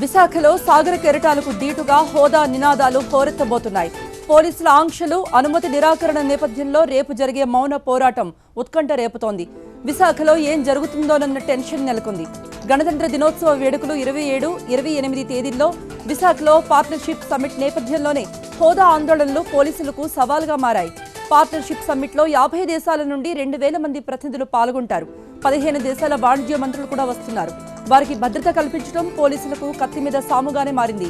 విశాఖలో సాగర కెరటాలకు దీటుగా హోదా నినాదాలు హోరెత్తబోతున్నాయి. పోలీసుల ఆంక్షలు, అనుమతి నిరాకరణ నేపథ్యంలో రేపు జరిగే మౌన పోరాటం ఉత్కంఠ రేపుతోంది. విశాఖలో ఏం జరుగుతుందోనన్న టెన్షన్ నెలకొంది. గణతంత్ర దినోత్సవ వేడుకలు 27, 28 తేదీల్లో విశాఖలో పార్ట్నర్షిప్ సమ్మిట్ నేపథ్యంలోనే హోదా ఆందోళనలు పోలీసులకు సవాల్గా మారాయి. పార్ట్నర్షిప్ సమ్మిట్లో 50 దేశాల నుండి 2000 మంది ప్రతినిధులు పాల్గొంటారు. 15 దేశాల వాణిజ్య మంత్రులు కూడా వస్తున్నారు. వారికి భద్రత కల్పించడం పోలీసులకు కత్తి మీద సాముగానే మారింది.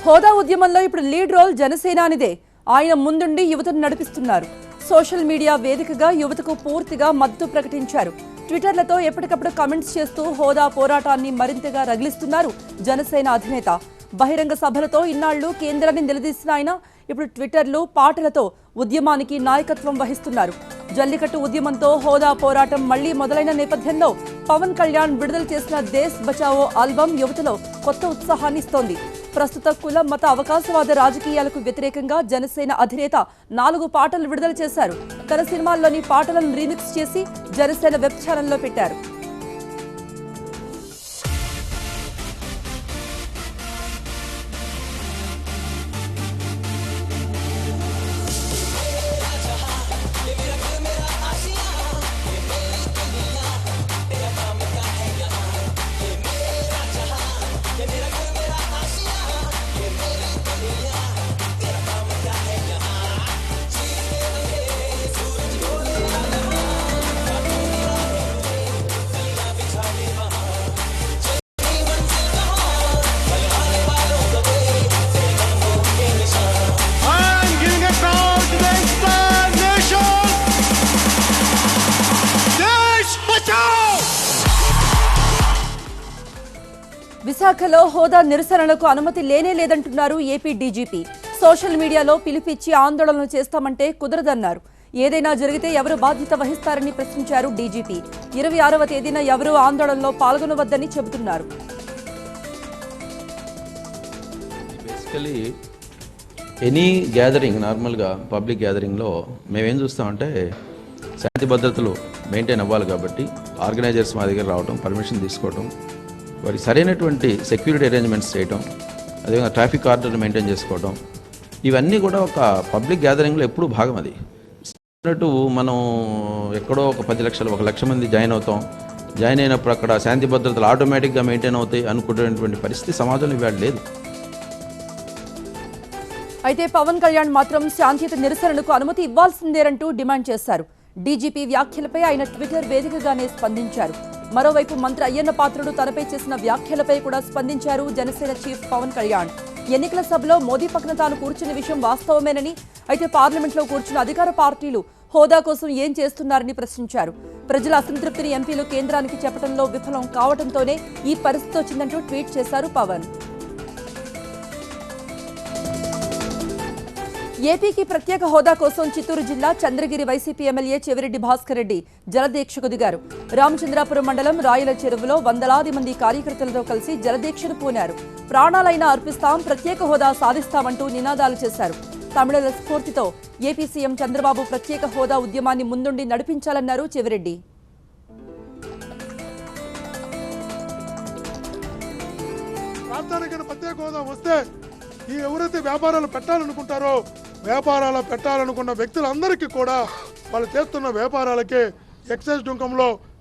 హోదా ఉద్యమంలో ఇప్పుడు లీడ్ రోల్ జనసేనానిదే. ఆయన ముందుండి యువతను నడిపిస్తున్నారు. సోషల్ మీడియా వేదికగా యువతకు పూర్తిగా మద్దతు ప్రకటించారు. ట్విట్టర్లతో ఎప్పటికప్పుడు కామెంట్స్ చేస్తూ హోదా పోరాటాన్ని మరింతగా రగిలిస్తున్నారు జనసేన అధినేత. బహిరంగ సభలతో ఇన్నాళ్లు కేంద్రాన్ని నిలదీసిన ఆయన ఇప్పుడు ట్విట్టర్లు, పాటలతో ఉద్యమానికి నాయకత్వం వహిస్తున్నారు. జల్లికట్టు ఉద్యమంతో హోదా పోరాటం మళ్లీ మొదలైన నేపథ్యంలో పవన్ కళ్యాణ్ విడుదల చేసిన దేశ్ బచావో ఆల్బమ్ యువతలో కొత్త ఉత్సాహాన్ని ఇస్తోంది. ప్రస్తుత కుల మత అవకాశవాద రాజకీయాలకు వ్యతిరేకంగా జనసేన అధినేత 4 పాటలు విడుదల చేశారు. తన సినిమాల్లోని పాటలను రీమిక్స్ చేసి జనసేన వెబ్ ఛానల్లో పెట్టారు. విశాఖలో హోదా నిరసనలకు అనుమతి లేనే లేదంటున్నారు ఏపీ డీజీపీ. సోషల్ మీడియాలో పిలిపిచ్చి ఆందోళనలు చేస్తామంటే కుదరదన్నారు. ఏదైనా జరిగితే ఎవరు బాధ్యత వహిస్తారని ప్రశ్నించారు డీజీపీ. 26వ తేదీన ఎవరూ ఆందోళనలో పాల్గొనవద్దని చెబుతున్నారు. బేసికలీ ఎనీ గ్యాదరింగ్, నార్మల్గా పబ్లిక్ గ్యాదరింగ్లో మేమేం చూస్తామంటే శాంతి భద్రతలు మెయింటైన్ అవ్వాలి కాబట్టి ఆర్గనైజర్స్ మా దగ్గర రావడం, పర్మిషన్ తీసుకోవడం, వారికి సరైనటువంటి సెక్యూరిటీ అరేంజ్మెంట్స్ చేయడం, అదేవిధంగా ట్రాఫిక్ ఆర్డర్ని మెయింటైన్ చేసుకోవడం, ఇవన్నీ కూడా ఒక పబ్లిక్ గ్యాదరింగ్లో ఎప్పుడూ భాగం. అది అన్నట్టు మనం ఎక్కడో ఒక 10 లక్షలు, 1 లక్ష మంది జాయిన్ అవుతాం. జాయిన్ అయినప్పుడు అక్కడ శాంతి భద్రతలు ఆటోమేటిక్గా మెయింటైన్ అవుతాయి అనుకునేటువంటి పరిస్థితి సమాజంలో ఇవాళ లేదు. అయితే పవన్ కళ్యాణ్ మాత్రం శాంతియుత నిరసనలకు అనుమతి ఇవ్వాల్సిందేనంటూ డిమాండ్ చేశారు. డీజీపీ వ్యాఖ్యలపై ఆయన ట్విట్టర్ వేదికగానే స్పందించారు. మరోవైపు మంత్రి అయ్యన్న పాత్రుడు తనపై చేసిన వ్యాఖ్యలపై కూడా స్పందించారు జనసేన చీఫ్ పవన్ కళ్యాణ్. ఎన్నికల సభలో మోదీ పక్కన తాను కూర్చున్న విషయం వాస్తవమేనని, అయితే పార్లమెంట్లో కూర్చున్న అధికార పార్టీలు హోదా కోసం ఏం చేస్తున్నారని ప్రశ్నించారు. ప్రజల అసంతృప్తిని ఎంపీలు కేంద్రానికి చెప్పడంలో విఫలం కావడంతోనే ఈ పరిస్థితి వచ్చిందంటూ ట్వీట్ చేశారు పవన్. ఏపీకి ప్రత్యేక హోదా కోసం చిత్తూరు జిల్లా చంద్రగిరి వైసీపీ ఎమ్మెల్యే చెవిరెడ్డి భాస్కర్ రెడ్డి జలదీక్షకు దిగారు. రామచంద్రాపురం మండలం రాయల చెరువులో వందలాది మంది కార్యకర్తలతో కలిసి జలదీక్షను పూనారు. ప్రాణాలైనా అర్పిస్తాం, ప్రత్యేక హోదా సాధిస్తామంటూ నినాదాలు చేశారు. తమిళల స్ఫూర్తితో ఏపీ సీఎం చంద్రబాబు ప్రత్యేక హోదా ఉద్యమాన్ని ముందుండి నడిపించాలన్నారు చెవిరెడ్డి. ఈ ఎవరైతే వ్యాపారాలు పెట్టాలనుకుంటారో, వ్యాపారాలు పెట్టాలనుకున్న వ్యక్తులందరికీ కూడా వాళ్ళు చేస్తున్న వ్యాపారాలకే ఎక్సైజ్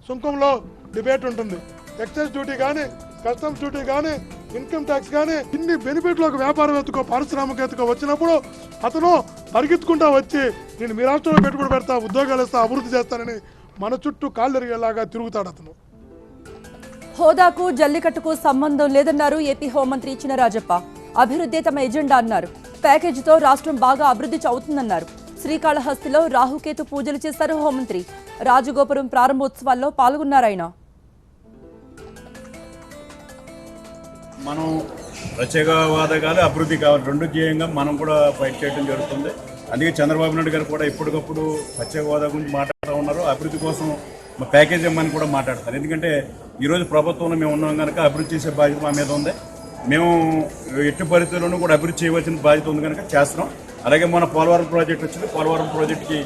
సుంకంలో డిబేట్ ఉంటుంది. ఎక్సైజ్ డ్యూటీ కానీ, కస్టమ్స్ డ్యూటీ కానీ, ఇన్కమ్ ట్యాక్స్ కానీ, ఇన్ని బెనిఫిట్లు ఒక వ్యాపారవేత్తకో పారిశ్రామికవేత్తకో వచ్చినప్పుడు అతను పరిగెత్తుకుంటా వచ్చి నేను మీ రాష్ట్రంలో పెట్టుబడి పెడతా, ఉద్యోగాలు ఇస్తా, అభివృద్ధి చేస్తానని మన చుట్టూ కాళ్ళు ఎరిగేలాగా తిరుగుతాడు అతను. హోదాకు జల్లికట్టుకు సంబంధం లేదన్నారు ఏపీ హోంమంత్రి చినరాజప్ప. అభివృద్ధి తమ ఎజెండా అన్నారు. ప్యాకేజీతో రాష్ట్రం బాగా అభివృద్ధి అవుతుందన్నారు. శ్రీకాళహస్తిలో రాహుకేతు పూజలు చేశారు హోంమంత్రి. రాజగోపురం ప్రారంభోత్సవాల్లో పాల్గొన్నారాయన. మనం ప్రత్యేకవాద కాదు, అభివృద్ధి కావాలి, రెండు ధ్యేయంగా మనం కూడా ఫైట్ చేయడం జరుగుతుంది. అందుకే చంద్రబాబు నాయుడు గారు కూడా ఎప్పటికప్పుడు ప్రత్యేకవాద గురించి మాట్లాడుతూ ఉన్నారు. అభివృద్ధి కోసం ప్యాకేజ్ ఇవ్వమని కూడా మాట్లాడతారు. ఎందుకంటే ఈరోజు ప్రభుత్వంలో మేము ఉన్నాం కనుక అభివృద్ధి చేసే బాధ్యత మా మీద ఉంది. మేము ఎట్టి పరిస్థితుల్లోనూ కూడా అభివృద్ధి చేయవలసిన బాధ్యత ఉంది కనుక చేస్తున్నాం. అలాగే మన పోలవరం ప్రాజెక్ట్ వచ్చింది. పోలవరం ప్రాజెక్టుకి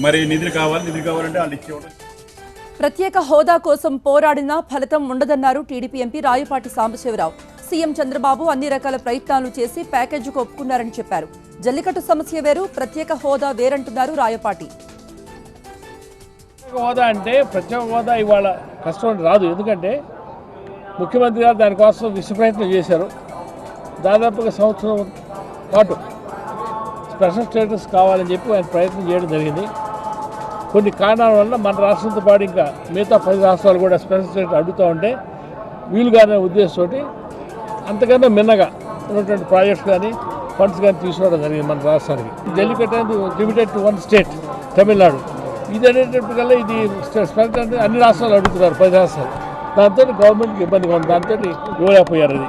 మరి నిధులు కావాలంటే వాళ్ళు ఇచ్చేవాడు. ప్రత్యేక హోదా కోసం పోరాడినా ఫలితం ఉండదన్నారు టీడీపీ ఎంపీ రాయపాటి సాంబశివరావు. సీఎం చంద్రబాబు అన్ని రకాల ప్రయత్నాలు చేసి ప్యాకేజీకి ఒప్పుకున్నారని చెప్పారు. జల్లికట్టు సమస్య వేరు, ప్రత్యేక హోదా వేరంటున్నారు రాయపాటి. హోదా అంటే ప్రత్యేక హోదా ఇవాళ కష్టం రాదు. ఎందుకంటే ముఖ్యమంత్రి గారు దానికోసం విశ్వప్రయత్నం చేశారు. దాదాపుగా సంవత్సరం పాటు స్పెషల్ స్టేటస్ కావాలని చెప్పి ఆయన ప్రయత్నం చేయడం జరిగింది. కొన్ని కారణాల వల్ల మన రాష్ట్రంతో పాటు ఇంకా మిగతా 10 రాష్ట్రాలు కూడా స్పెషల్ స్టేటస్ అడుగుతూ ఉంటే వీలుగానే ఉద్దేశంతో అంతకన్నా మిన్నగా ఉన్నటువంటి ప్రాజెక్ట్స్ కానీ ఫండ్స్ కానీ తీసుకోవడం జరిగింది మన రాష్ట్రానికి. జల్లికట్టు అనేది లిమిటెడ్ టు 1 స్టేట్ తమిళనాడు. ఇది అనేటప్పటికల్లా ఇది స్పెషల్ అంటే అన్ని రాష్ట్రాలు అడుగుతున్నారు, 10 రాష్ట్రాలు. దాంతో గవర్నమెంట్కి ఇబ్బందిగా ఉంది, దాంతో ఇవ్వలేకపోయారు. అది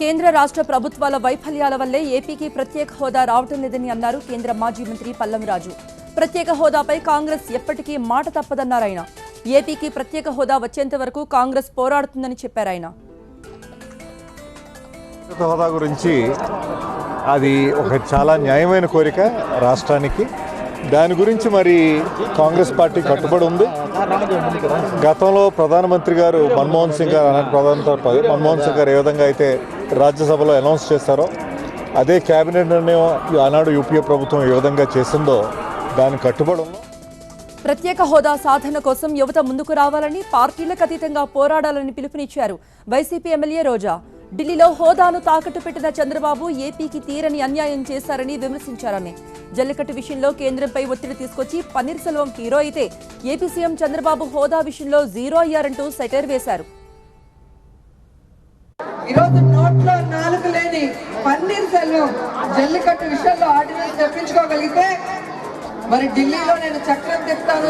కేంద్ర రాష్ట్ర ప్రభుత్వాల వైఫల్యాల వల్లే ఏపీకి ప్రత్యేక హోదా రావటం లేదని అన్నారు కేంద్ర మాజీ మంత్రి పల్లం రాజు. ప్రత్యేక హోదాపై కాంగ్రెస్ ఎప్పటికీ మాట తప్పదన్నారు ఆయన. ఏపీకి ప్రత్యేక హోదా వచ్చేంత వరకు కాంగ్రెస్ పోరాడుతుందని చెప్పారు ఆయన. హోదా గురించి అది ఒక చాలా న్యాయమైన కోరిక రాష్ట్రానికి. దాని గురించి మరి కాంగ్రెస్ పార్టీ కట్టుబడి ఉంది. గతంలో ప్రధానమంత్రి గారు మన్మోహన్ సింగ్ గారు మన్మోహన్ సింగ్ గారు ఏ విధంగా అయితే రాజ్యసభలో అనౌన్స్ చేశారో అదే కేబినెట్ నిర్ణయం ఆనాడు యూపీఏ ప్రభుత్వం ఏ విధంగా చేసిందో దానికి కట్టుబడి ఉన్నాం. ప్రత్యేక హోదా సాధన కోసం యువత ముందుకు రావాలని, పార్టీలకు అతీతంగా పోరాడాలని పిలుపునిచ్చారు వైసీపీ ఎమ్మెల్యే రోజా. ఢిల్లీలో హోదాను తాకట్టు పెట్టిన చంద్రబాబు ఏపీకి తీరని అన్యాయం చేశారని విమర్శించారని. జల్లికట్టు విషయంలో కేంద్రంపై ఒత్తిడి తీసుకొచ్చి పన్నీర్ సెల్వం హీరో అయితే ఏపీ సీఎం చంద్రబాబు హోదా విషయంలో జీరో అయ్యారంటూ సెటైర్ వేశారు. ఈరోజు నోట్లో నాలుగు లేని పన్నీర్ సెల్వం జల్లికట్టు విషయంలో ఆర్డినెన్స్ తెప్పించుకోగలిగితే మరి ఢిల్లీలో నేను చక్రం తిప్పుతాను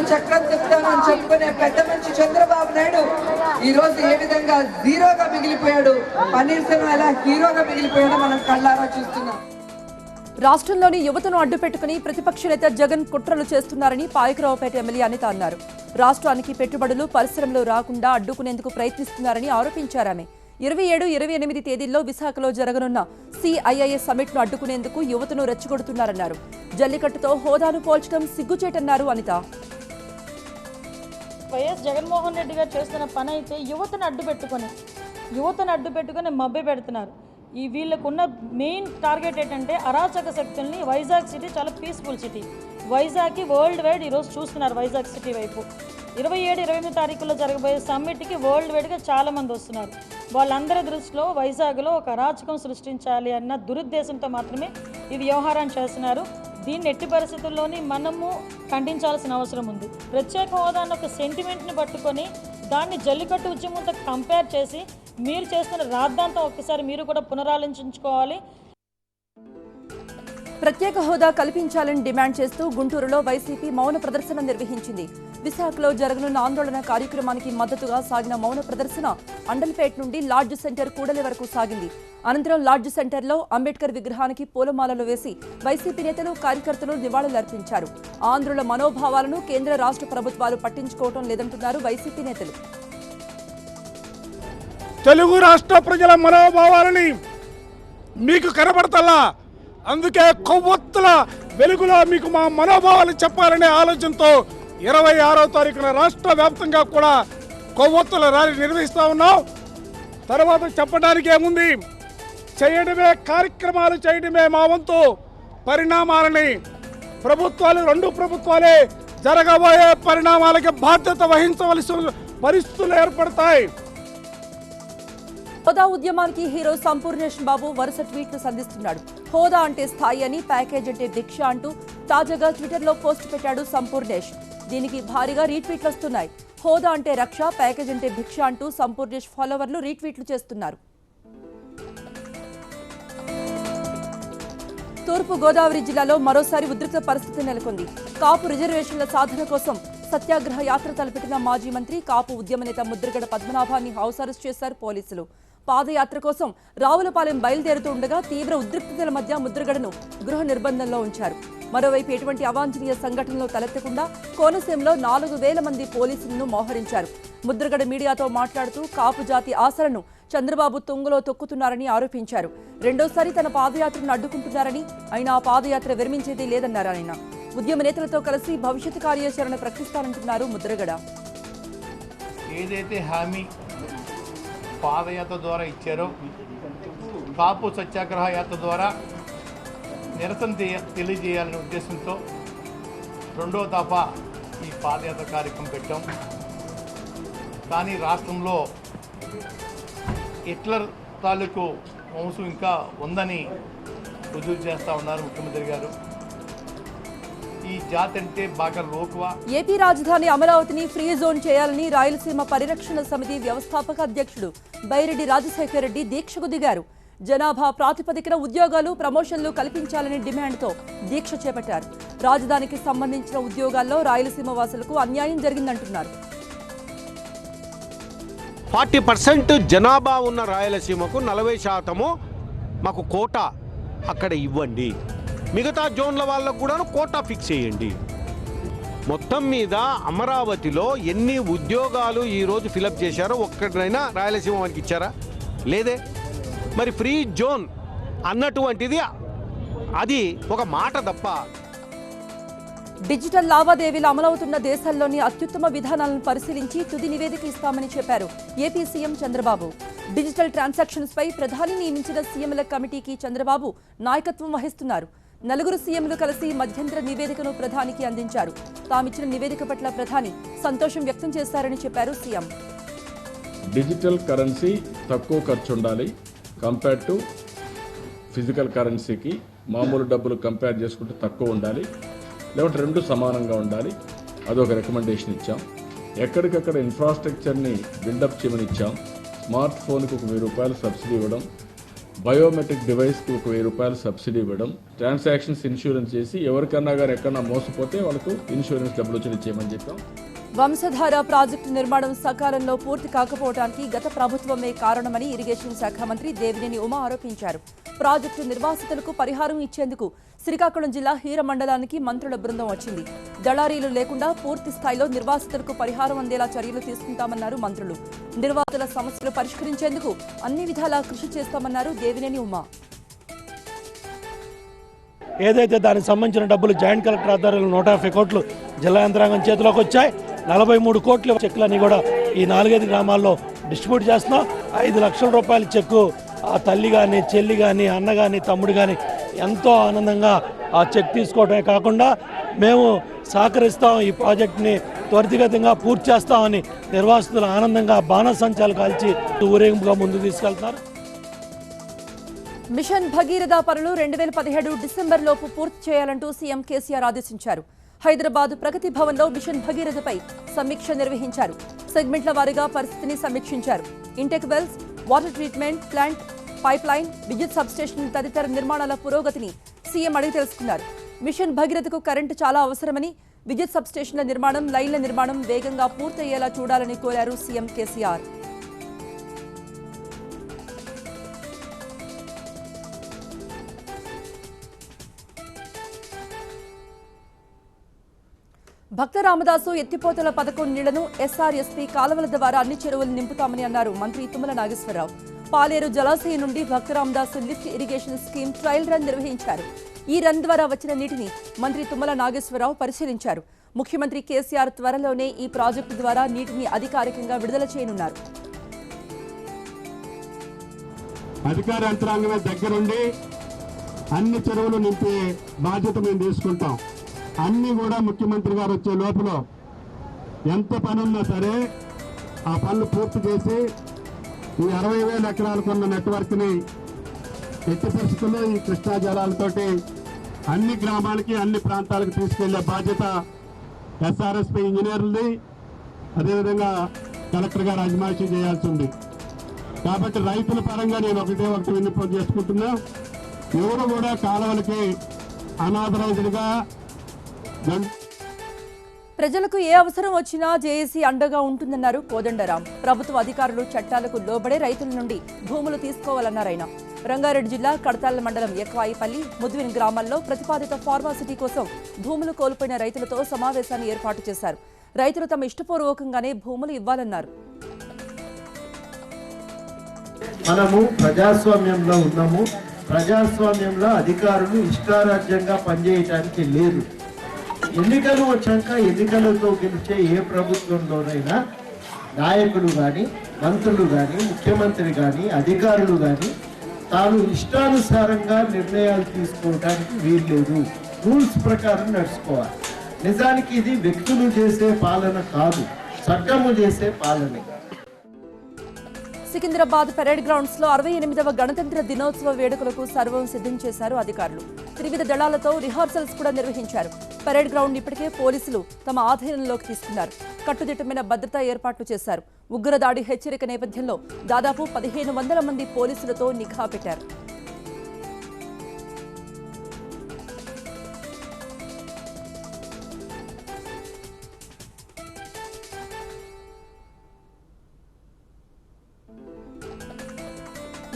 అని చెప్పుకునే పెద్ద మనిషి చంద్రబాబు నాయుడు ఈ రోజు ఏ విధంగా జీరోగా మిగిలిపోయాడు, పన్నీర్ సెల్వం ఎలా హీరోగా మిగిలిపోయాడో మనం కళ్ళారా చూస్తున్నాం. రాష్ట్రంలోని యువతను అడ్డుపెట్టుకుని ప్రతిపక్ష నేత జగన్ కుట్రలు చేస్తున్నారని పాయకరావుపేట ఎమ్మెల్యే అనిత అన్నారు. రాష్ట్రానికి పెట్టుబడులు, పరిశ్రమలు రాకుండా అడ్డుకునేందుకు ప్రయత్నిస్తున్నారని ఆరోపించారామె. 27, 28 తేదీల్లో విశాఖలో జరగనున్న CII సమ్మిట్ను అడ్డుకునేందుకు యువతను రెచ్చగొడుతున్నారన్నారు. జల్లికట్టుతో హోదాను పోల్చడం సిగ్గుచేటన్నారు అనిత. వైఎస్ జగన్మోహన్ రెడ్డి గారు చేస్తున్న పని అయితే యువతను అడ్డుపెట్టుకొని మభ్య పెడుతున్నారు. వీళ్ళకున్న మెయిన్ టార్గెట్ ఏంటంటే అరాచక శక్తుల్ని. వైజాగ్ సిటీ చాలా పీస్ఫుల్ సిటీ. వైజాగ్కి వరల్డ్ వైడ్ ఈరోజు చూస్తున్నారు. వైజాగ్ సిటీ వైపు 27, 28 తారీఖుల్లో జరగబోయే సమ్మిట్కి వరల్డ్ వైడ్గా చాలామంది వస్తున్నారు. వాళ్ళందరి దృష్టిలో వైజాగ్లో ఒక అరాచకం సృష్టించాలి అన్న దురుద్దేశంతో మాత్రమే ఈ వ్యవహారాన్ని చేస్తున్నారు. దీన్ని ఎట్టి పరిస్థితుల్లోని మనము ఖండించాల్సిన అవసరం ఉంది. ప్రత్యేక హోదా అన్న ఒక సెంటిమెంట్ని పట్టుకొని దాన్ని జల్లికట్టు ఉద్యమంతో కంపేర్ చేసి మీరు చేస్తున్న రాద్ధాంతం ఒక్కసారి మీరు కూడా పునరాలోచించుకోవాలి. ప్రత్యేక హోదా కల్పించాలని డిమాండ్ చేస్తూ గుంటూరులో వైసీపీ మౌన ప్రదర్శన నిర్వహించింది. విశాఖలో జరగనున్న ఆందోళన కార్యక్రమానికి మద్దతుగా సాగిన మౌన ప్రదర్శన అండల్పేట్ నుండి లాడ్జ్ సెంటర్ కూడలి వరకు సాగింది. అనంతరం లాడ్జ్ సెంటర్లో అంబేద్కర్ విగ్రహానికి పూలమాలలు వేసి వైసీపీ నేతలు, కార్యకర్తలు నివాళులర్పించారు. ఆంధ్రుల మనోభావాలను కేంద్ర రాష్ట్ర ప్రభుత్వాలు పట్టించుకోవడం లేదంటున్నారు వైసీపీ నేతలు. తెలుగు రాష్ట్ర ప్రజల మనోభావాలని మీకు కనబడతల్లా, అందుకే కొవ్వొత్తుల వెలుగులో మీకు మా మనోభావాలు చెప్పాలనే ఆలోచనతో 26వ తారీఖున రాష్ట్ర వ్యాప్తంగా కూడా కొవ్వొత్తుల ర్యాలీ నిర్వహిస్తూ ఉన్నాం. తర్వాత చెప్పడానికి ఏముంది, కార్యక్రమాలు చేయడమే మా వంతు. పరిణామాలని రెండు ప్రభుత్వాలే జరగబోయే పరిణామాలకి బాధ్యత వహించవలసిన పరిస్థితులు ఏర్పడతాయి. హోదా ఉద్యమానికి హీరో సంపూర్ణేష్ బాబు వరుస ట్వీట్లు సంధిస్తున్నాడు. హోదా అంటే స్థాయి అని, ప్యాకేజ్ అంటే భిక్ష అంటూ తాజాగా ట్విట్టర్లో పోస్ట్ పెట్టాడు సంపూర్ణేష్. దీనికి భారీగా రీట్వీట్లు వస్తున్నాయి. హోదా అంటే రక్ష, ప్యాకేజ్ అంటే భిక్ష అంటూ సంపూర్ణేష్ ఫాలోవర్లు రీట్వీట్లు చేస్తున్నారు. తూర్పు గోదావరి జిల్లాలో మరోసారి ఉద్రిక్త పరిస్థితి నెలకొంది. కాపు రిజర్వేషన్ల సాధన కోసం సత్యాగ్రహ యాత్ర తలపెట్టిన మాజీ మంత్రి, కాపు ఉద్యమ నేత ముద్రగడ పద్మనాభాన్ని హౌస్ అరెస్ట్ చేశారు పోలీసులు. పాదయాత్ర కోసం రావులపాలెం బయలుదేరుతూ ఉండగా తీవ్ర ఉద్రిక్తతల మధ్య ముద్రగడను గృహ నిర్బంధంలో ఉంచారు. మరోవైపు ఎటువంటి అవాంఛనీయ సంఘటనలు తలెత్తకుండా కోనసీమలో 4000 మంది పోలీసులను మోహరించారు. ముద్రగడ మీడియాతో మాట్లాడుతూ కాపు జాతి ఆశలను చంద్రబాబు తుంగలో తొక్కుతున్నారని ఆరోపించారు. రెండోసారి తన పాదయాత్రను అడ్డుకుంటున్నారని, అయినా పాదయాత్ర విరమించేది లేదన్నారు ఆయన. ఉద్యమ నేతలతో కలిసి భవిష్యత్ కార్యాచరణ ప్రకటిస్తానంటున్నారు ముద్రగడ. ఏదైతే హామీ పాదయాత్ర ద్వారా ఇచ్చారో, కాపు సత్యాగ్రహ యాత్ర ద్వారా నిరసన తెలియజేయాలనే ఉద్దేశంతో రెండో దఫా ఈ పాదయాత్ర కార్యక్రమం పెట్టాం. కానీ రాష్ట్రంలో హిట్లర్ తాలూకు వంశం ఇంకా ఉందని రుజువు చేస్తూ ఉన్నారు ముఖ్యమంత్రి గారు. ఈ జాతి అంటే బాగా లోకువా. ఏపీ రాజధాని అమరావతిని ఫ్రీ జోన్ చేయాలని రాయలసీమ పరిరక్షణ సమితి వ్యవస్థాపక అధ్యక్షుడు బైరెడ్డి రాజశేఖర్ రెడ్డి దీక్షకు దిగారు. జనాభా ప్రాతిపదికన ఉద్యోగాలు, ప్రమోషన్లు కల్పించాలని డిమాండ్తో దీక్ష చేపట్టారు. రాజధానికి సంబంధించిన ఉద్యోగాల్లో రాయలసీమ వాసులకు అన్యాయం జరిగిందంటున్నారు. 40% జనాభా ఉన్న రాయలసీమకు 40% మాకు కోటా అక్కడ ఇవ్వండి. మిగతా జోన్ల వాళ్ళకు కూడా కోటా ఫిక్స్ చేయండి. మొత్తం మీద అమరావతిలో ఎన్ని ఉద్యోగాలు ఈరోజు ఫిలప్ చేశారో ఒక్కడైనా రాయలసీమ వారికి ఇచ్చారా? లేదే. మరి ఫ్రీ జోన్ అన్నటువంటిది అది ఒక మాట తప్ప. డిజిటల్ లావాదేవీలు అమలవుతున్న దేశాల్లోని అత్యుత్తమ విధానాలను పరిశీలించి తుది నివేదిక ఇస్తామని చెప్పారు AP CM Chandrababu. Digital transactions పై ప్రధాని నియమించిన సీఎంల కమిటీకి చంద్రబాబు నాయకత్వం వహిస్తున్నారు. 4 సీఎంలు కలిసి మధ్యంతర నివేదికను ప్రధానికి అందించారు. తామిచ్చిన నివేదిక పట్ల ప్రధాని సంతోషం వ్యక్తం చేశారని చెప్పారు సీఎం. డిజిటల్ కరెన్సీ తక్కువ ఖర్చు ఉండాలి కంపేర్ టు ఫిజికల్ కరెన్సీకి. మామూలు డబ్బులు కంపేర్ చేసుకుంటే తక్కువ ఉండాలి, లేకపోతే 2 సమానంగా ఉండాలి. అదొక రికమెండేషన్ ఇచ్చాం. ఎక్కడికక్కడ ఇన్ఫ్రాస్ట్రక్చర్ని బిల్డప్ చేయమని ఇచ్చాం. స్మార్ట్ ఫోన్కి ఒక 1000 రూపాయలు సబ్సిడీ ఇవ్వడం, బయోమెట్రిక్ డివైస్కి ఒక 1000 రూపాయలు సబ్సిడీ ఇవ్వడం, ట్రాన్సాక్షన్స్ ఇన్సూరెన్స్ చేసి ఎవరికన్నా గారు ఎక్కడన్నా మోసపోతే వాళ్ళకు ఇన్సూరెన్స్ డబ్బులు వచ్చి ఇచ్చేయమని చెప్పాం. వంశధార ప్రాజెక్టు నిర్మాణం సకాలంలో పూర్తి కాకపోవడానికి గత ప్రభుత్వమే కారణమని ఇరిగేషన్ శాఖ మంత్రి దేవినేని ఉమా ఆరోపించారు. ప్రాజెక్టు నిర్వాసితులకు పరిహారం ఇచ్చేందుకు శ్రీకాకుళం జిల్లా హీర మండలానికి మంత్రుల బృందం వచ్చింది. దళారీలు లేకుండా పూర్తి స్థాయిలో నిర్వాసితులకు పరిహారం అందేలా చర్యలు తీసుకుంటామన్నారు మంత్రులు. నిర్వాసితుల సమస్యలు పరిష్కరించేందుకు అన్ని విధాలా కృషి చేస్తామన్నారు దేవినేని ఉమా. ఏదైతే దానికి సంబంధించిన డబ్బులు జాయింట్ కలెక్టర్ ఆధ్వర్యంలో 150 కోట్లు జిల్లా యంత్రాంగం చేతిలోకి వచ్చాయి. 43 కోట్ల చెక్కులని కూడా ఈ 4-5 గ్రామాల్లో డిస్ట్రిబ్యూట్ చేస్తున్నాం. 5 లక్షల రూపాయల చెక్కు ఆ తల్లి కానీ, చెల్లి కానీ, అన్న కానీ, తమ్ముడు కానీ ఎంతో ఆనందంగా ఆ చెక్ తీసుకోవడమే కాకుండా మేము సహకరిస్తాం, ఈ ప్రాజెక్టుని త్వరితగతంగా పూర్తి చేస్తామని నిర్వాసితులు ఆనందంగా బాణసంచాలు కాల్చి ఊరేగింపుగా ముందుకు తీసుకెళ్తున్నారు. మిషన్ భగీరథ పనులు 2017 డిసెంబర్లోపు పూర్తి చేయాలంటూ సీఎం కేసీఆర్ ఆదేశించారు. హైదరాబాద్ ప్రగతి భవన్లో మిషన్ భగీరథపై సమీక్ష నిర్వహించారు. సెగ్మెంట్ల వారీగా పరిస్థితిని సమీక్షించారు. Intake wells, water treatment plant, pipeline, విద్యుత్ సబ్స్టేషన్ తదితర నిర్మాణాల పురోగతిని సీఎం అడిగి తెలుసుకున్నారు. మిషన్ భగీరథకు కరెంటు చాలా అవసరమని, విద్యుత్ సబ్స్టేషన్ల నిర్మాణం, లైన్ల నిర్మాణం వేగంగా పూర్తయ్యేలా చూడాలని కోరారు సీఎం కేసీఆర్. భక్త రామదాసు ఎత్తిపోతల పథకం నీళ్లను ఎస్ఆర్ఎస్పీ కాలువల ద్వారా అన్ని చెరువులు నింపుతామని అన్నారు మంత్రి తుమ్మల నాగేశ్వరరావు. పాలేరు జలాశయం నుండి Bhakta Ramadasu lift irrigation scheme trial run నిర్వహించారు. ఈ రన్ ద్వారా వచ్చిన నీటిని మంత్రి తుమ్మల నాగేశ్వరరావు పరిశీలించారు. ముఖ్యమంత్రి కేసీఆర్ త్వరలోనే ఈ ప్రాజెక్టు ద్వారా నీటిని అధికారికంగా విడుదల చేయనున్నారు. అధికార యంత్రాంగమే దగ్గరుండి అన్ని చెరువులు నింపే బాధ్యత మేము తీసుకుంటాం. అన్నీ కూడా ముఖ్యమంత్రి గారు వచ్చే లోపల ఎంత పని ఉన్నా సరే ఆ పనులు పూర్తి చేసి ఈ 60,000 ఎకరాలకున్న నెట్వర్క్ని ఎట్టి పరిస్థితుల్లో ఈ కృష్ణా జలాలతోటి అన్ని గ్రామాలకి, అన్ని ప్రాంతాలకు తీసుకెళ్లే బాధ్యత ఎస్ఆర్ఎస్పీ ఇంజనీర్లది, అదేవిధంగా కలెక్టర్ గారు అజమాయిషీ చేయాల్సి ఉంది. కాబట్టి రైతుల పరంగా నేను ఒకటి విన్నపం చేసుకుంటున్నా, ఎవరు కూడా కాలువలకి అనాథరైజ్డ్గా ప్రజలకు ఏ అవసరం వచ్చినా జేఏసీ అండగా ఉంటుందన్నారు కోదండరాం. ప్రభుత్వ అధికారులు చట్టాలకు లోబడే రైతుల నుండి భూములు తీసుకోవాలన్నారాయన. రంగారెడ్డి జిల్లా కడతాళ్ల మండలం ఎక్వాయిపల్లి, ముద్విన్ గ్రామాల్లో ప్రతిపాదిత ఫార్మాసిటీ కోసం భూములు కోల్పోయిన రైతులతో సమావేశాన్ని ఏర్పాటు చేశారు. రైతులు తమ ఇష్టపూర్వకంగానే భూములు ఇవ్వాలన్నారు. మనము ప్రజాస్వామ్యంలో ఉన్నాము. ప్రజాస్వామ్యంలో అధికారులు ఇష్టారాజ్యంగా పనిచేయటానికి లేదు. ఎన్నికలు వచ్చాక ఎన్నికలతో గెలిచే ఏ ప్రభుత్వంలోనైనా నాయకులు కానీ మంత్రులు కానీ ముఖ్యమంత్రి కానీ అధికారులు కానీ తాను ఇష్టానుసారంగా నిర్ణయాలు తీసుకోవడానికి వీల్లేదు. రూల్స్ ప్రకారం నడుచుకోవాలి. నిజానికి ఇది వ్యక్తులు చేసే పాలన కాదు, చట్టము చేసే పాలనే. సికింద్రాబాద్ పరేడ్ గ్రౌండ్స్ లో 68వ గణతంత్ర దినోత్సవ వేడుకలకు సర్వం సిద్ధం చేశారు అధికారులు. త్రివిధ దళాలతో రిహార్సల్స్ కూడా నిర్వహించారు. పరేడ్ గ్రౌండ్ ఇప్పటికే పోలీసులు తమ ఆధీనంలోకి తీసుకున్నారు. కట్టుదిట్టమైన భద్రతా ఏర్పాట్లు చేశారు. ఉగ్రదాడి హెచ్చరిక నేపథ్యంలో దాదాపు 1500 మంది పోలీసులతో నిఘా పెట్టారు.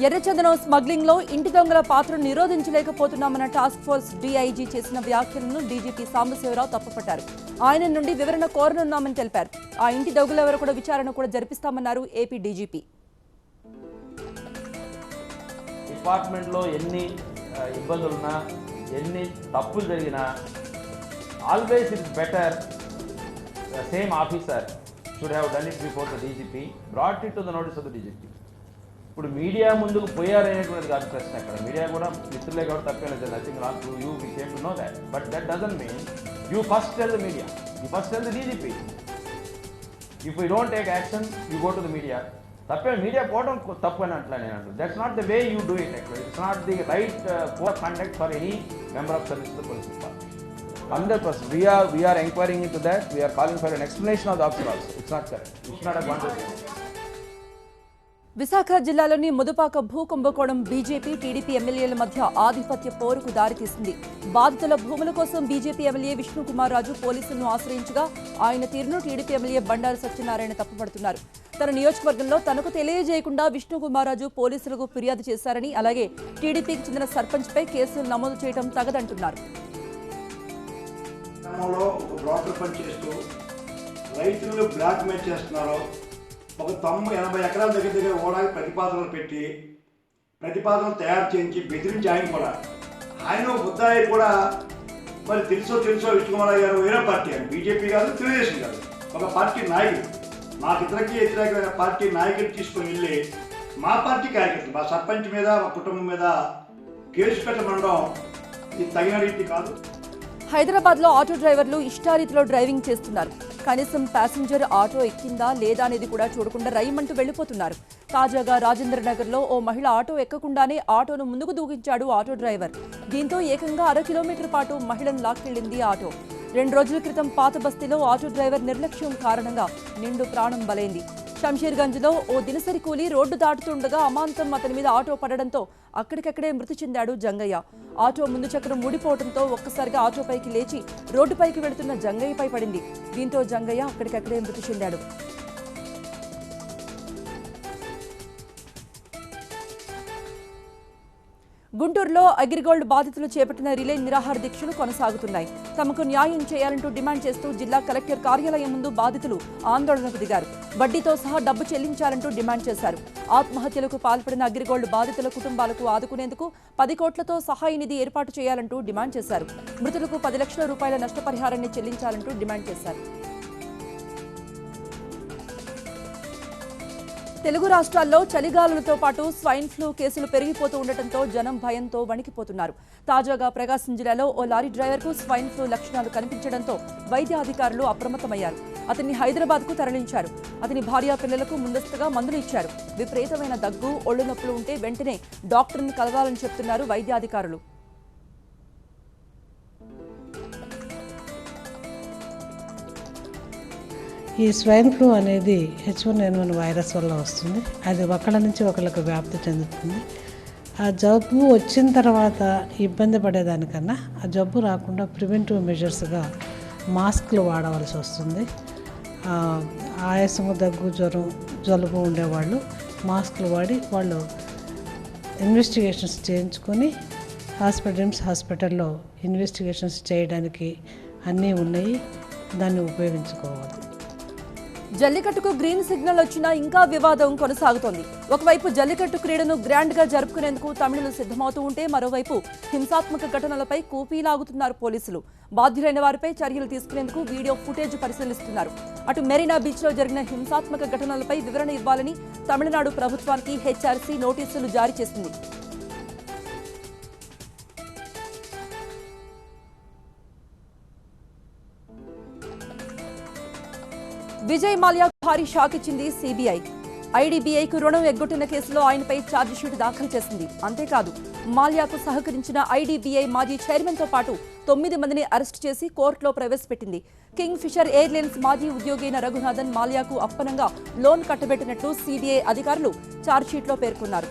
ఎర్రచందనం స్మగ్లింగ్ లో ఇంటి దొంగల పాత్రను నిరోధించలేకపోతున్నామన్న టాస్క్ ఫోర్స్ డీఐజీ చేసిన వ్యాఖ్యలను డీజీపీ సాంబశివరావు తప్పుపట్టారు. ఆయన నుండి వివరణ కోరనున్నామని తెలిపారు. ఆ ఇంటి దొంగలెవరో కూడా విచారణ కూడా జరిపిస్తామన్నారు ఏపీ డీజీపీ. డిపార్ట్మెంట్లో ఎన్ని ఇబ్బందులున్నా ఎన్ని తప్పులు జరిగినా always it is better same officer should have done it before the DGP, brought it to the notice of the DGP. ఇప్పుడు మీడియా ముందుకు పోయారనేటువంటిది కాదు ప్రశ్న. అక్కడ మీడియా కూడా మిత్రులే కాబట్టి తప్పేలేదు. Nothing wrong to you, we came to know that, but that doesn't mean you first tell the media, you first tell the DGP. If you don't take action you go to the media. తప్పే media పోవడం తప్పు అని అట్లా నేను అంటాను. That's not the way you do it. Actually it's not the right core conduct for any member of service the police department. 100% we are inquiring into that. We are calling for an explanation of the officer also. It's not correct. It's not a gone. Visakha జిల్లాలోని ముదుపాక భూ కుంభకోణం BJP TDP ఎమ్మెల్యేల మధ్య ఆధిపత్య పోరుకు దారితీసింది. బాధితుల భూముల కోసం బీజేపీ ఎమ్మెల్యే విష్ణుకుమార్ రాజు పోలీసులను ఆశ్రయించగా ఆయన తీరును టీడీపీ ఎమ్మెల్యే బండారు సత్యనారాయణ తప్పుపడుతున్నారు. తన నియోజకవర్గంలో తనకు తెలియజేయకుండా విష్ణుకుమార్ రాజు పోలీసులకు ఫిర్యాదు చేశారని, అలాగే టీడీపీకి చెందిన సర్పంచ్పై కేసులు నమోదు చేయడం తగదంటున్నారు. బ్రోకర్ పని చేస్తూ రైతులను బ్లాక్ మెయిల్ చేస్తున్నారు. ఒక 80 ఎకరాల దగ్గర ఓడానికి ప్రతిపాదనలు పెట్టి ప్రతిపాదనలు తయారు చేయించి బెదిరించి ఆయన ముద్దాయి కూడా మరి తెలుసో విష్ణుకుమార్ గారు వేరే పార్టీ అని, బీజేపీ కాదు, తెలుగుదేశం కాదు, ఒక పార్టీ నాయకుడు. మాకిద్దరికి వ్యతిరేకమైన పార్టీ నాయకులు తీసుకొని వెళ్ళి మా పార్టీ కార్యకర్తలు, మా సర్పంచ్ మీద, మా కుటుంబం మీద కేసు పెట్టమనడం ఇది తగిన రీతి కాదు. హైదరాబాద్ లో ఆటో డ్రైవర్లు ఇష్టారీతిలో డ్రైవింగ్ చేస్తున్నారు. కనీసం ప్యాసింజర్ ఆటో ఎక్కిందా లేదా అనేది కూడా చూడకుండా రైమంటూ వెళ్లిపోతున్నారు. తాజాగా రాజేంద్ర నగర్ లో ఓ మహిళ ఆటో ఎక్కకుండానే ఆటోను ముందుకు దూకించాడు ఆటో డ్రైవర్. దీంతో ఏకంగా 1/2 కిలోమీటర్ పాటు మహిళను లాక్కెళ్లింది ఆటో. 2 రోజుల క్రితం పాత బస్తీలో ఆటో డ్రైవర్ నిర్లక్ష్యం కారణంగా నిండు ప్రాణం బలైంది. షంషీర్గంజ్లో ఓ దినసరి కూలీ రోడ్డు దాటుతుండగా అమాంతం అతని మీద ఆటో పడడంతో అక్కడికక్కడే మృతి చెందాడు జంగయ్య. ఆటో ముందు చక్రం ఊడిపోవడంతో ఒక్కసారిగా ఆటోపైకి లేచి రోడ్డుపైకి వెళుతున్న జంగయ్యపై పడింది. దీంతో జంగయ్య అక్కడికక్కడే మృతి చెందాడు. గుంటూరులో అగ్రిగోల్డ్ బాధితులు చేపట్టిన రిలే నిరాహార దీక్షలు కొనసాగుతున్నాయి. తమకు న్యాయం చేయాలంటూ డిమాండ్ చేస్తూ జిల్లా కలెక్టర్ కార్యాలయం ముందు బాధితులు ఆందోళనకు దిగారు. వడ్డీతో సహా డబ్బు చెల్లించాలంటూ డిమాండ్ చేశారు. ఆత్మహత్యలకు పాల్పడిన అగ్రిగోల్డ్ బాధితుల కుటుంబాలకు ఆదుకునేందుకు 10 కోట్లతో సహాయ నిధి ఏర్పాటు చేయాలంటూ డిమాండ్ చేశారు. మృతులకు 10 లక్షల రూపాయల నష్టపరిహారాన్ని చెల్లించాలంటూ డిమాండ్ చేశారు. తెలుగు రాష్ట్రాల్లో చలిగాలులతో పాటు స్వైన్ ఫ్లూ కేసులు పెరిగిపోతూ ఉండటంతో జనం భయంతో వణికిపోతున్నారు. తాజాగా ప్రకాశం జిల్లాలో ఓ లారీ డ్రైవర్కు స్వైన్ ఫ్లూ లక్షణాలు కనిపించడంతో వైద్యాధికారులు అప్రమత్తమయ్యారు. అతన్ని హైదరాబాద్కు తరలించారు. అతని భార్యా పిల్లలకు ముందస్తుగా మందులు ఇచ్చారు. విపరీతమైన దగ్గు, ఒళ్ళు నొప్పులు ఉంటే వెంటనే డాక్టర్ని కలవాలని చెప్తున్నారు వైద్యాధికారులు. ఈ స్వైన్ ఫ్లూ అనేది H1N1 వైరస్ వల్ల వస్తుంది. అది ఒకళ్ళ నుంచి ఒకళ్ళకు వ్యాప్తి చెందుతుంది. ఆ జబ్బు వచ్చిన తర్వాత ఇబ్బంది పడేదానికన్నా ఆ జబ్బు రాకుండా ప్రివెంటివ్ మెజర్స్గా మాస్క్లు వాడవలసి వస్తుంది. ఆయాసము, దగ్గు, జ్వరం, జలుబు ఉండేవాళ్ళు మాస్క్లు వాడి వాళ్ళు ఇన్వెస్టిగేషన్స్ చేయించుకొని రిమ్స్ హాస్పిటల్లో ఇన్వెస్టిగేషన్స్ చేయడానికి అన్నీ ఉన్నాయి. దాన్ని ఉపయోగించుకోవాలి. జల్లికట్టుకు గ్రీన్ సిగ్నల్ వచ్చినా ఇంకా వివాదం కొనసాగుతోంది. ఒకవైపు జల్లికట్టు క్రీడను గ్రాండ్ గా జరుపుకునేందుకు తమిళులు సిద్ధమవుతూ ఉంటే మరోవైపు హింసాత్మక ఘటనలపై కూపీలాగుతున్నారు పోలీసులు. బాధ్యులైన వారిపై చర్యలు తీసుకునేందుకు వీడియో ఫుటేజ్ పరిశీలిస్తున్నారు. అటు మెరీనా బీచ్ లో జరిగిన హింసాత్మక ఘటనలపై వివరణ ఇవ్వాలని తమిళనాడు ప్రభుత్వానికి హెచ్ఆర్సీ నోటీసులు జారీ చేసింది. విజయ్ మాల్యా భారీ షాక్ ఇచ్చింది సిబిఐ. ఐడీబీఐకు రుణం ఎగ్గొట్టిన కేసులో ఆయనపై ఛార్జిషీట్ దాఖలు చేసింది. అంతేకాదు మాల్యాకు సహకరించిన ఐడీబీఐ మాజీ చైర్మన్తో పాటు 9 మందిని అరెస్టు చేసి కోర్టులో ప్రవేశపెట్టింది. కింగ్ ఫిషర్ ఎయిర్లైన్స్ మాజీ ఉద్యోగి అయిన రఘునాథన్ మాల్యాకు అప్పనంగా లోన్ కట్టబెట్టినట్టు సిబిఐ అధికారులు ఛార్జిషీట్లో పేర్కొన్నారు.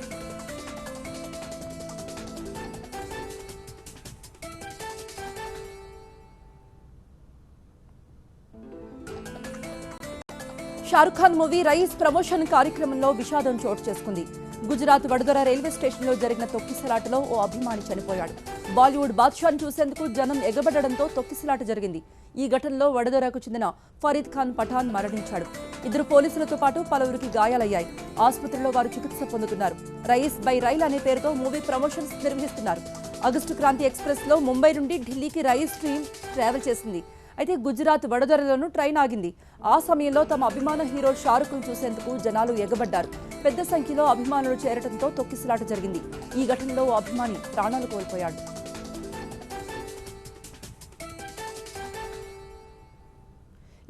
Shahrukh Khan movie rice promotion కార్యక్రమంలో విషాదం చోటు చేసుకుంది. గుజరాత్ వడోదర రైల్వే స్టేషన్లో జరిగిన తొక్కిసలాటలో ఓ అభిమాని చనిపోయాడు. బాలీవుడ్ బాద్షాను చూసేందుకు జనం ఎగబడడంతో తొక్కిసలాట జరిగింది. ఈ ఘటనలో వడోదరకు చెందిన ఫరీద్ ఖాన్ పఠాన్ మరణించాడు. 2 పోలీసులతో పాటు పలువురికి గాయాలయ్యాయి. ఆసుపత్రిలో వారు చికిత్స పొందుతున్నారు. రైస్ బై రైల్ అనే పేరుతో మూవీ ప్రమోషన్స్ నిర్వహిస్తున్నారు. ఆగస్టు క్రాంతి ఎక్స్ప్రెస్ లో ముంబై నుండి ఢిల్లీకి రైస్ ట్రైన్ ట్రావెల్ చేసింది. అయితే గుజరాత్ వడోదరలోనూ ట్రైన్ ఆగింది. ఆ సమయంలో తమ అభిమాన హీరో షారుఖ్ను చూసేందుకు జనాలు ఎగబడ్డారు. పెద్ద సంఖ్యలో అభిమానులు చేరడంతో తొక్కిసలాట జరిగింది. ఈ ఘటనలో ఓ అభిమాని ప్రాణాలు కోల్పోయాడు.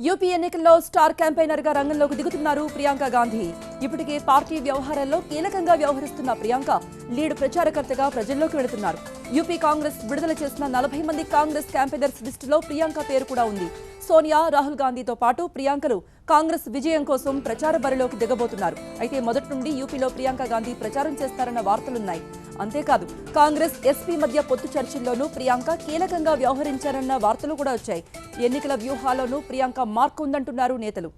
యూపీ ఎన్నికల్లో స్టార్ క్యాంపెయినర్ గా రంగంలోకి దిగుతున్నారు ప్రియాంక గాంధీ. ఇప్పటికే పార్టీ వ్యవహారాల్లో కీలకంగా వ్యవహరిస్తున్న ప్రియాంక లీడ్ ప్రచారకర్తగా ప్రజల్లోకి వెళుతున్నారు. యూపీ కాంగ్రెస్ విడుదల చేసిన 40 మంది కాంగ్రెస్ క్యాంపెయినర్స్ లిస్టులో ప్రియాంక పేరు కూడా ఉంది. సోనియా, రాహుల్ గాంధీతో పాటు ప్రియాంకలు కాంగ్రెస్ విజయం కోసం ప్రచార బరిలోకి దిగబోతున్నారు. అయితే మొదటి నుండి యూపీలో ప్రియాంక గాంధీ ప్రచారం చేస్తారన్న వార్తలున్నాయి. అంతేకాదు కాంగ్రెస్ ఎస్పీ మధ్య పొత్తు చర్చల్లోనూ ప్రియాంక కీలకంగా వ్యవహరించారన్న వార్తలు కూడా వచ్చాయి. ఎన్నికల వ్యూహాల్లోనూ ప్రియాంక మార్క్ ఉందంటున్నారు నేతలు.